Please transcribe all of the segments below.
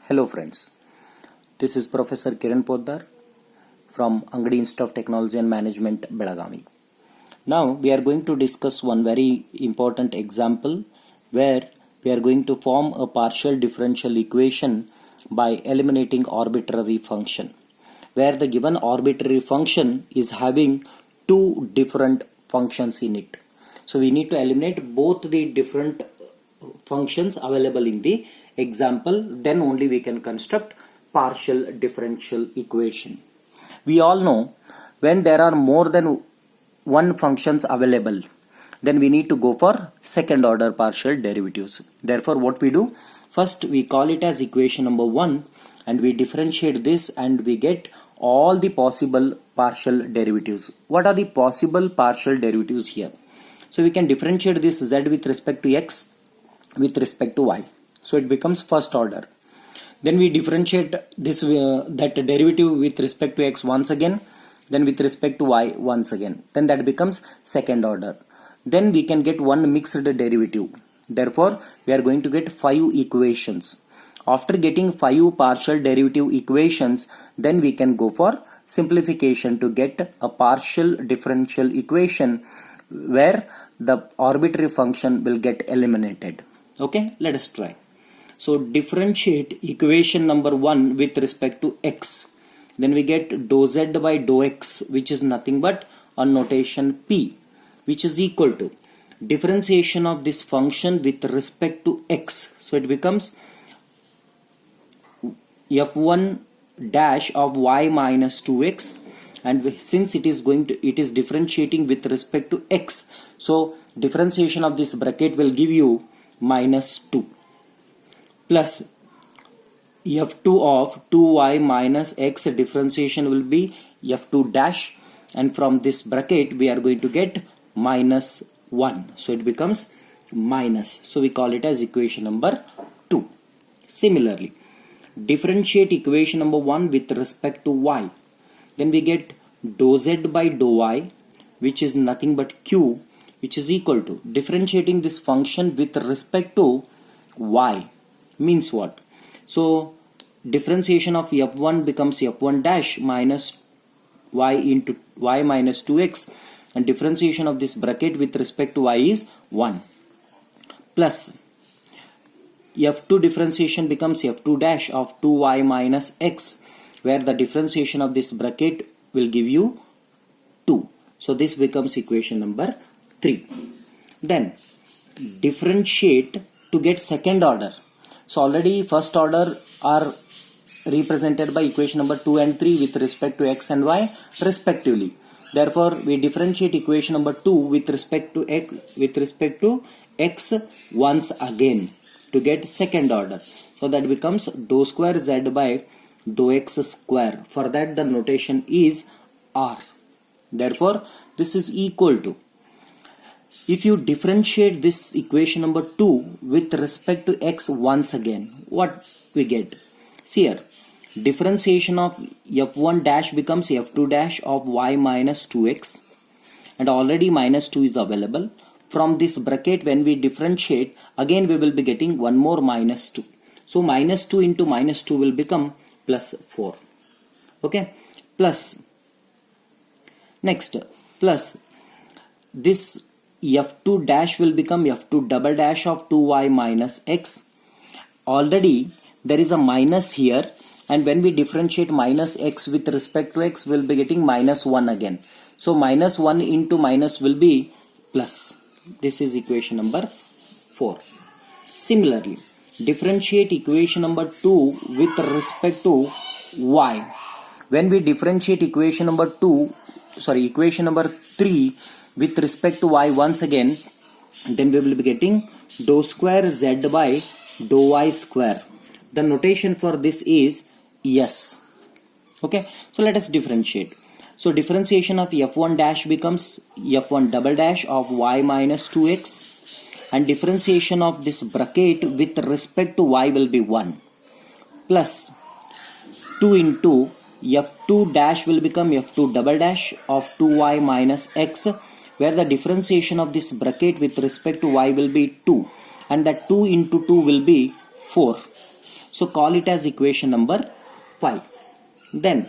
Hello friends, this is Professor Kiran Poddar from Angadi Institute of Technology and Management, Belagavi. Now we are going to discuss one very important example where we are going to form a partial differential equation by eliminating arbitrary function, where the given arbitrary function is having two different functions in it. So we need to eliminate both the different functions available in the example, then only we can construct partial differential equation. We all know when there are more than one functions available, then we need to go for second order partial derivatives. Therefore what we do, first we call it as equation number 1 and we differentiate this and we get all the possible partial derivatives. What are the possible partial derivatives here? So we can differentiate this z with respect to x with respect to y. So it becomes first order. Then we differentiate this that derivative with respect to x once again, then with respect to y once again. Then that becomes second order. Then we can get one mixed derivative. Therefore, we are going to get 5 equations. After getting 5 partial derivative equations, then we can go for simplification to get a partial differential equation where the arbitrary function will get eliminated. Okay, let us try. So differentiate equation number 1 with respect to x. Then we get dou z by dou x, which is nothing but a notation p, which is equal to differentiation of this function with respect to x. So it becomes f1 dash of y minus 2x, and since it is differentiating with respect to x, so differentiation of this bracket will give you minus 2 plus f2 of 2y minus x, differentiation will be f2 dash, and from this bracket we are going to get minus 1, so it becomes minus, so we call it as equation number 2. Similarly, differentiate equation number 1 with respect to y. Then we get dou z by dou y, which is nothing but q, which is equal to differentiating this function with respect to y means what? So differentiation of f1 becomes f1 dash minus y into y minus 2x, and differentiation of this bracket with respect to y is 1, plus f2 differentiation becomes f2 dash of 2y minus x, where the differentiation of this bracket will give you 2. So this becomes equation number 3. Then differentiate to get second order. So already first order are represented by equation number 2 and 3 with respect to x and y respectively. Therefore we differentiate equation number 2 with respect to x once again to get second order. So that becomes dou square z by dou x square. For that the notation is r. Therefore this is equal to, if you differentiate this equation number 2 with respect to x once again, what we get? See here, differentiation of f1 dash becomes f2 dash of y minus 2x, and already minus 2 is available. From this bracket when we differentiate, again we will be getting one more minus 2. So minus 2 into minus 2 will become plus 4. Okay, plus next, plus this f2 dash will become f2 double dash of 2y minus x. Already there is a minus here, and when we differentiate minus x with respect to x, we will be getting minus 1 again. So minus 1 into minus will be plus. This is equation number 4. Similarly, differentiate equation number 2 with respect to y. When we differentiate equation number 3 with respect to y once again, then we will be getting dou square z by dou y square. The notation for this is yes. Okay, so let us differentiate. So differentiation of f1 dash becomes f1 double dash of y minus 2x, and differentiation of this bracket with respect to y will be 1, plus 2 into f2 dash will become f2 double dash of 2y minus x, where the differentiation of this bracket with respect to y will be 2, and that 2 into 2 will be 4. So call it as equation number 5. Then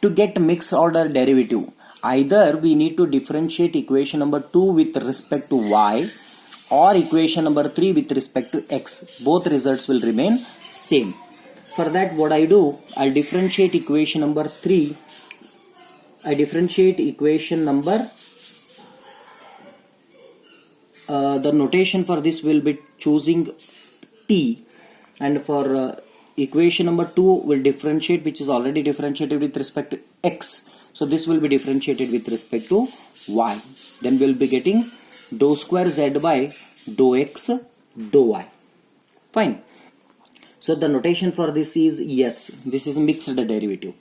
to get mixed order derivative, either we need to differentiate equation number 2 with respect to y or equation number 3 with respect to x. Both results will remain same. For that, what I do, I'll differentiate equation number 3. I differentiate equation number, the notation for this will be choosing t, and for equation number 2 will differentiate, which is already differentiated with respect to x. So this will be differentiated with respect to y. Then we'll be getting dou square z by dou x dou y. Fine. So the notation for this is yes, this is mixed derivative.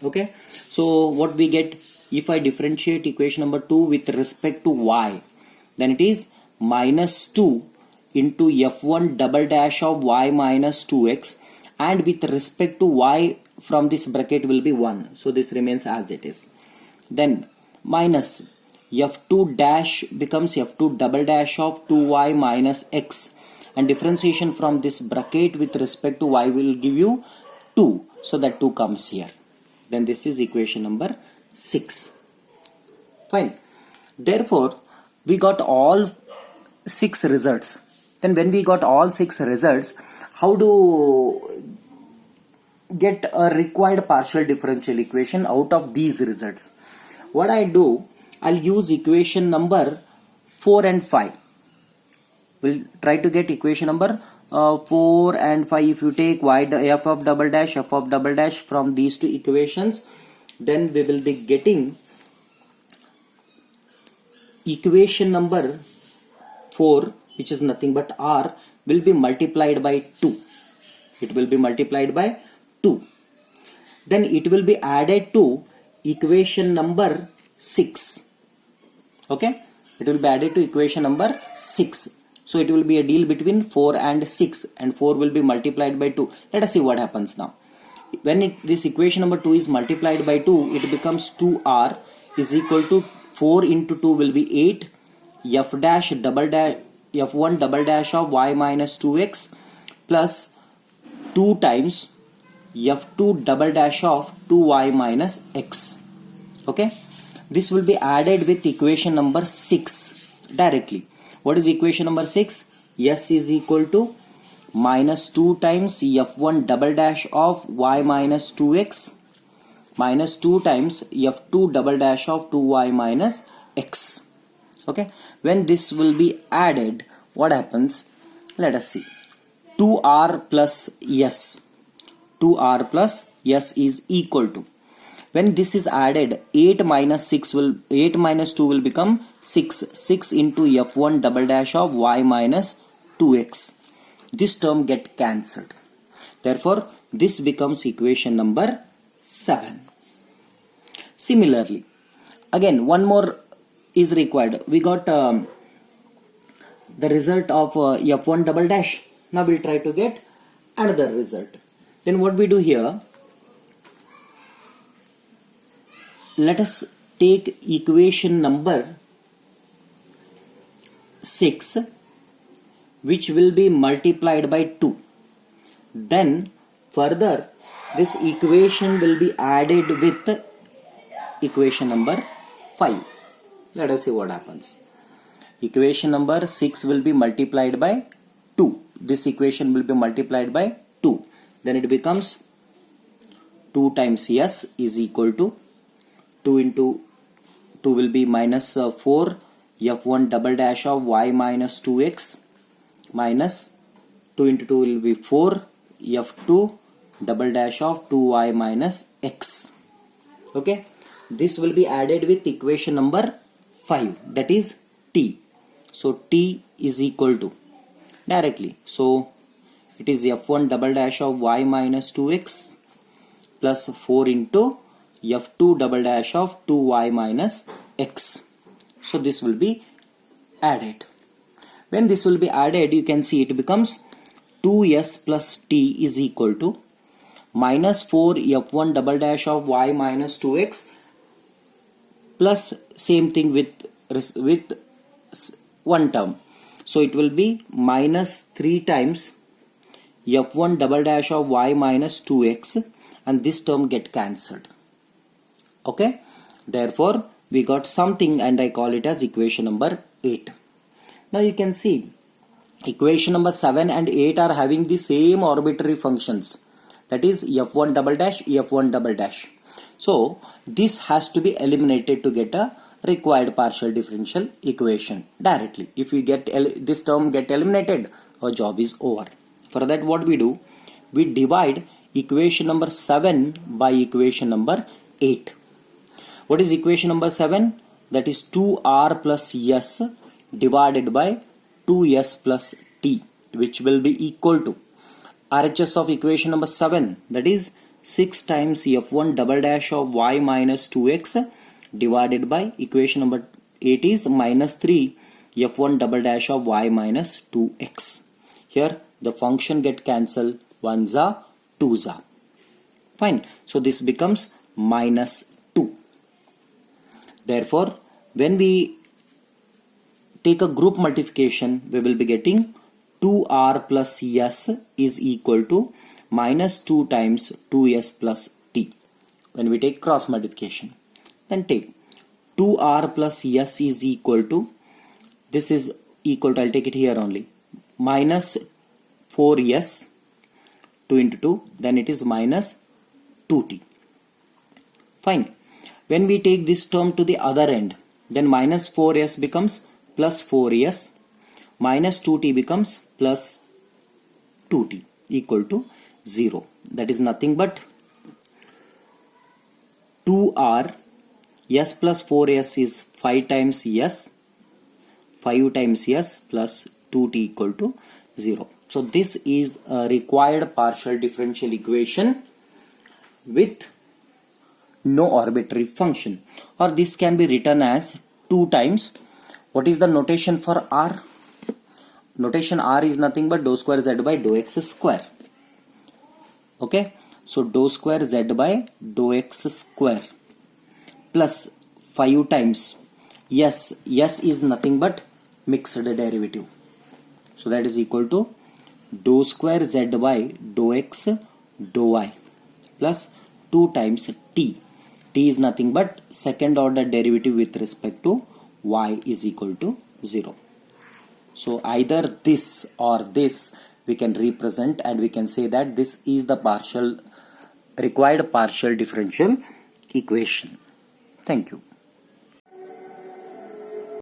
Okay. So what we get, if I differentiate equation number 2 with respect to y, then it is minus 2 into f1 double dash of y minus 2x, and with respect to y from this bracket will be 1. So this remains as it is. Then minus f2 dash becomes f2 double dash of 2y minus x, and differentiation from this bracket with respect to y will give you 2. So that 2 comes here. Then this is equation number 6. Fine. Therefore, we got all 6 results. Then when we got all 6 results, how to get a required partial differential equation out of these results? What I do, I'll use equation number 4 and 5. We'll try to get equation number 4 and 5. If you take y f of double dash from these two equations, then we will be getting equation number 4, which is nothing but r, will be multiplied by 2. It will be multiplied by 2. Then it will be added to equation number 6. Okay, it will be added to equation number 6. So it will be a deal between 4 and 6, and 4 will be multiplied by 2. Let us see what happens now. When this equation number 2 is multiplied by 2, it becomes 2r is equal to 4 into 2 will be 8, f dash double dash f1 double dash of y minus 2x plus 2 times f2 double dash of 2y minus x. Okay, this will be added with equation number 6 directly. What is equation number 6? S is equal to minus 2 times f1 double dash of y minus 2x minus 2 times f2 double dash of 2y minus x. Okay, when this will be added, what happens? Let us see. 2r plus s. 2r plus s is equal to, when this is added, 8 minus 2 will become 6. 6 into f1 double dash of y minus 2x. This term get cancelled. Therefore, this becomes equation number 7. Similarly, again one more is required. We got the result of f1 double dash. Now we'll try to get another result. Then what we do here, let us take equation number 6, which will be multiplied by 2. Then further this equation will be added with equation number 5. Let us see what happens. Equation number 6 will be multiplied by 2. This equation will be multiplied by 2. Then it becomes 2 times s is equal to 2 into 2 will be minus 4 f1 double dash of y minus 2x minus 2 into 2 will be 4 f2 double dash of 2y minus x. Okay, this will be added with equation number 5, that is t. So t is equal to directly, so it is f1 double dash of y minus 2x plus 4 into f2 double dash of 2y minus x. So this will be added. When this will be added, you can see it becomes 2s plus t is equal to minus 4 f1 double dash of y minus 2x plus same thing with one term. So it will be minus 3 times f1 double dash of y minus 2x, and this term get cancelled. Okay, therefore we got something, and I call it as equation number 8. Now you can see equation number 7 and 8 are having the same arbitrary functions, that is f1 double dash, f1 double dash. So this has to be eliminated to get a required partial differential equation directly. If we get this term get eliminated, our job is over. For that, what we do? We divide equation number 7 by equation number 8. What is equation number 7? That is 2r plus s divided by 2s plus t, which will be equal to RHS of equation number 7, that is 6 times f1 double dash of y minus 2x divided by equation number 8 is minus 3 f1 double dash of y minus 2x. Here the function get cancelled, 1s are 2s are. Fine. So this becomes minus 2. Therefore, when we take a group multiplication, we will be getting 2r plus s is equal to minus 2 times 2s plus t. When we take cross multiplication, then take 2r plus s is equal to, this is equal to, I'll take it here only, minus 4s, 2 into 2, then it is minus 2t. Fine. When we take this term to the other end, then minus 4s becomes plus 4s, minus 2t becomes plus 2t equal to 0. That is nothing but 2r, s plus 4s is 5 times s, 5 times s plus 2t equal to 0. So this is a required partial differential equation with no arbitrary function, or this can be written as 2 times. What is the notation for r? Notation r is nothing but dou square z by dou x square. Okay, so dou square z by dou x square plus 5 times s is nothing but mixed derivative, so that is equal to dou square z by dou x dou y plus 2 times t. T is nothing but second order derivative with respect to y is equal to 0. So either this or this we can represent, and we can say that this is the required partial differential equation. Thank you.